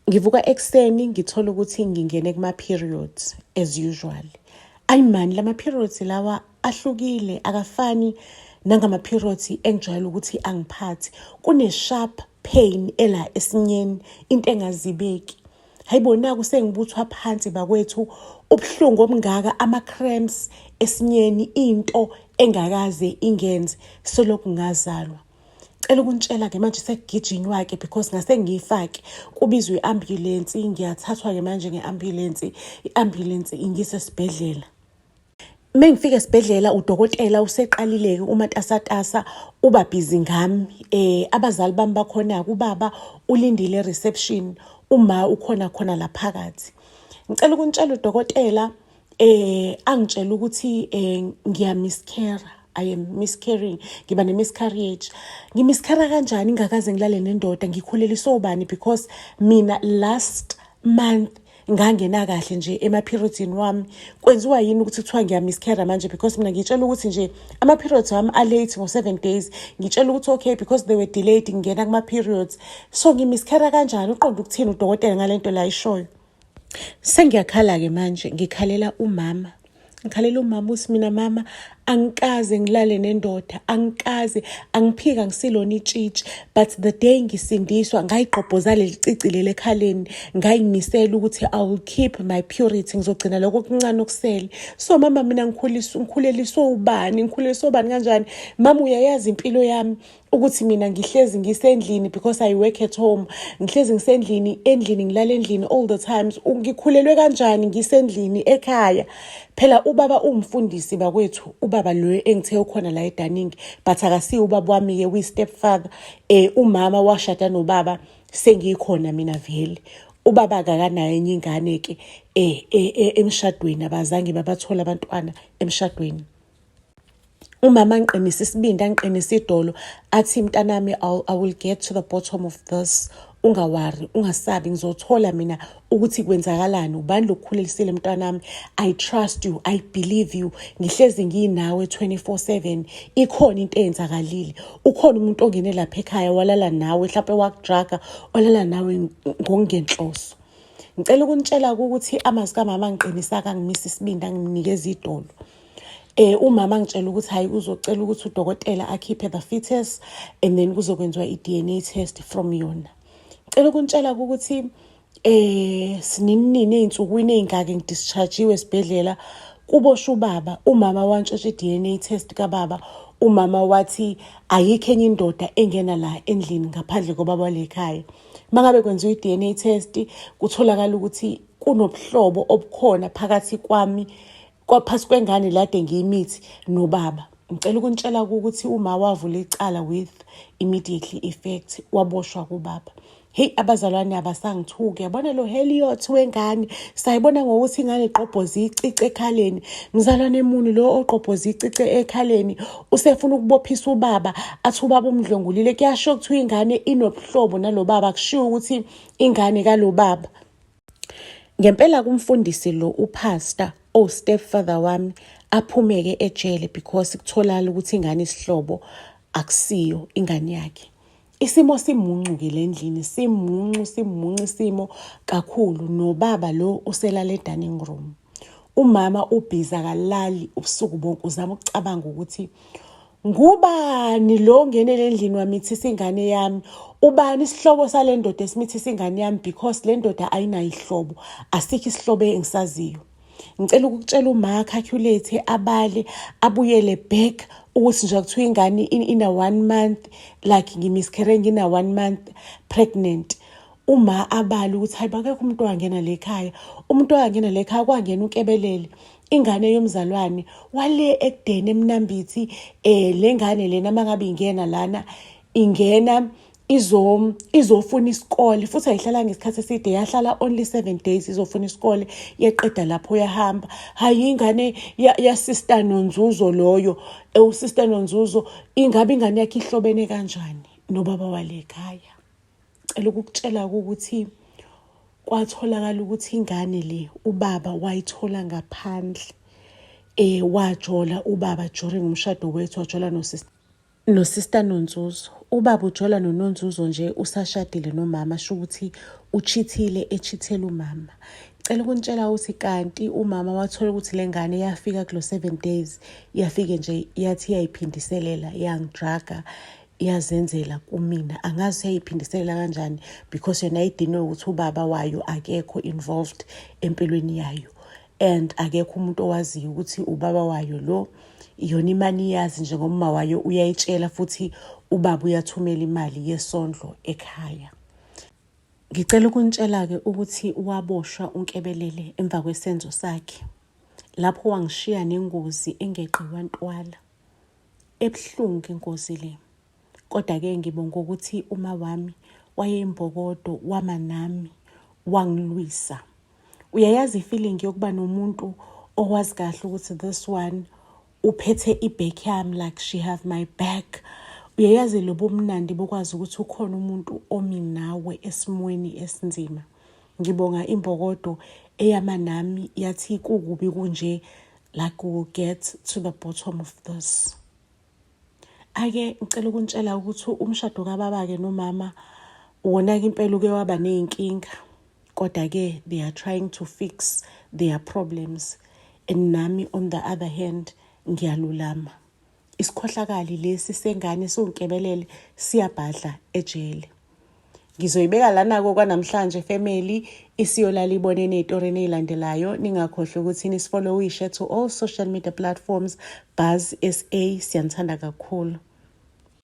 Ngivuka ekuseni ngithola ukuthi ngingene kuma-periods as usual. Ayimani lama-periods lawa ahlukile, akafani nangama-periods engijwayele ukuthi angiphathi. Kune-sharp pain ela esinyeni, into engazibeki. Hayibona kusengibuthwa phansi bakwethu, ubuhlungu obungaka, ama-cramps esinyeni, into engakaze ingenze selokhu ngazalwa. Cela ukuntshela-ke manje sekugijinywa-ke because ngase ngiyifake kubizwe i-ambulance, ngiyathathwa-ke manje nge-ambulance, i-ambulance ingise esibhedlela. Mengifika esibhedlela udokotela useqalile-ke umatasatasa uba busy ngami. Abazali bami bakhona-ke, ubaba ulindile e-reception, uma ukhona khona la phakathi. Ngicela ukuntshela udokotela angitshela ukuthi ngiya-miscarry. I am miscarrying, ngiba ne-miscarriage. Ngimiscarra kanjani ngingakaze ngilale nendoda? Ngikhuleliswe ubani? Because mina last month ngangena kahle nje ema-periodini wami. Kwenziwa yini ukuthi kuthiwa ngiya-miscarra manje? Because mina ngitshela ukuthi nje ama-periods wami a-late ngo-7 days. Ngitshela ukuthi okay because they were delayed ngingena kuma-periods. So ngimiscarra kanjani? Uqonda ukuthini udokotela ngale nto la ayishoyo? Sengiyakhala-ke manje, ngikhalela umama. Ngikhalela umama uthi mina mama angikaze ngilale nendoda, angikaze, angiphika ngisilona itshitshi, but the day ngisindiswa ngayiqobhoza leli cici leli ekhaleni, ngayimisela ukuthi I will keep my purity, ngizogcina lokho okuncane okusele. So mama mina ngikhuleliswe ubani? Ngikhuleliswe ubani kanjani? Mama uyayazi impilo yami ukuthi mina ngihlezi ngisendlini because I work at home. Ngihlezi ngisendlini, endlini ngilala endlini all the times. Ngikhulelwe kanjani ngisendlini ekhaya? Phela ubaba umfundisi bakwethu, ubaba lo engithe ukhona la eDaningi, but akasiyo ubaba wami-ke uyi-stepfather. Umama washada nobaba sengikhona mina vele. Ubaba akanayo enye ingane-ke emshadweni, abazange babathola abantwana emshadweni. Umama angiqinisa isibindi, angiqinisa idolo, athi mntanami I will get to the bottom of this. Ungawari, ungasabi, ngizothola mina ukuthi kwenzakalani, ubani lokukhulelisile mntanami. I trust you, I believe you. Ngihlezi nginawe 24/7. Ikhona into eyenzakalile. Ukhona umuntu ongene lapha ekhaya walala nawe, mhlawumbe wakudraga, walala nawe ngokungenhloso. Ngicela ukuntshela ukuthi amazwi kamama angiqinisa, akangimisa isibindi, anginikeza idolo. Umama ngitshela ukuthi hayi uzocela ukuthi udokotela akhiphe the fetus and then kuzokwenziwa i-DNA test from yona. Ngicela ukuntshela ukuthi sininini ey'nsukwini ey'ngaka ngidischarge-iwe esibhedlela, kubosha ubaba. Umama wantshosha i-DNA test kababa. Umama wathi ayikho enye indoda engena la endlini ngaphandle kobaba walekhaya. Mangabe kwenziwa i-DNA test kutholakala ukuthi kunobuhlobo obukhona phakathi kwami kwaphasi kwengane lade ngiyimithi nobaba. Ngicela ukuntshela ukuthi uma wavula icala with immediately effect, waboshwa kubaba. Hey abazalwane abasangithuke, yabona lo Heliot wengane, sayibona ngokuthi ingane iqobhoza icice ekhaleni. Mzalwane emuni lo oqobhoza icice ekhaleni usefuna ukubophisa ubaba, athi ubaba umdlongulile. Kuyasho ukuthi ingane inobuhlobo nalobaba, kushiwo ukuthi ingane kalobaba. Ngempela kumfundisi lo upastor stepfather wami aphumeke ejele because kutholakala ukuthi ingane isihlobo akusiyo ingane yakhe. Isimo simuncu-ke le ndlini, simuncu isimo kakhulu. Nobaba lo uselala e-dining room. Umama ubhiza kalali ubusuku bonke uzama ukucabanga ukuthi ngubani lo ongenele endlini wamithisa ingane yami, ubani isihlobo sale ndoda esimithisa ingane yami, because le ndoda ayinayo ihlobo, asikho isihlobo engisaziyo. Ngicela ukutshela uma calculate abale abuyele back ukuthi nje kuthiwa ingane ina 1 month, like ngimiscarry ngina 1 month pregnant. Uma abala ukuthi hayi bakekho umuntu wangena lekhaya, umuntu wangena lekhaya kwangena unkebelele, ingane yomzalwane wale ekudeni eMnambithi. Le ngane lena mangabe ingena lana, ingena izofuna isikole, futhi ayihlala ngesikhathi eside, yahlala only 7 days, izofuna isikole, yeqeda lapho yahamba. Hayi ingane ya sister Nonzuzo loyo, usister Nonzuzo, ingabe ingane yakhe ihlobene kanjani nobaba walekhaya. Cela ukukutshela ukuthi kwatholakala ukuthi ingane le ubaba wayithola ngaphandle. Wajola ubaba during umshado wethu, wajola no sister Nonzuzo. ubaba uJola noNonzuzo nje usashadile nomama sho ukuthi echithele umama. Cela ukunitshela ukuthi kanti umama wathola ukuthi le ngane yafika kulo 7 days yafike nje yathi yayiphindiselela yangidraga yazenzela kumina. Angazi yayiphindiselela kanjani because yona idinwe ukuthi ubaba wayo akekho involved empilweni yayo and akekho umuntu owaziyo ukuthi ubaba wayo lo yona imani yazi njengomama wayo uyayitshela futhi ubaba uyathumela imali yesondlo ekhaya. Ngicela ukunitshela-ke ukuthi waboshwa uNkebelele emva kwesenzo sakhe. Lapho wangishiya nengozi engeqiwa ntwala. Ebuhlungu ingozi le. Kodwa-ke ngibonga ukuthi uma wami wayeyimbokodo wama nami wangilwisa. Uyayazi ifeeling yokuba nomuntu owazi kahle ukuthi this one uphethe ibheki yami like she have my back. Uyayazi lobo mnandi bokwazi ukuthi ukhona umuntu omi nawe esimweni esinzima. Ngibonga imbokodo eyama nami yathi kukubi kunje like we will get to the bottom of this. Ake ngicela ukunitshela ukuthi umshado kababa-ke nomama wona-ke impela uke waba ney'nkinga. Kodwa-ke they are trying to fix their problems. And nami on the other hand ngiyalulama. Isikhohlakali lesi sengane soNkebelele siyabhadla ejele. Ngizoyibeka lana-ko kwanamhlanje family isiyolala ibonene ey'toreni ey'landelayo. Ningakhohlwa ukuthi nisfollowishe to all social media platforms. Buzz SA siyanithanda kakhulu.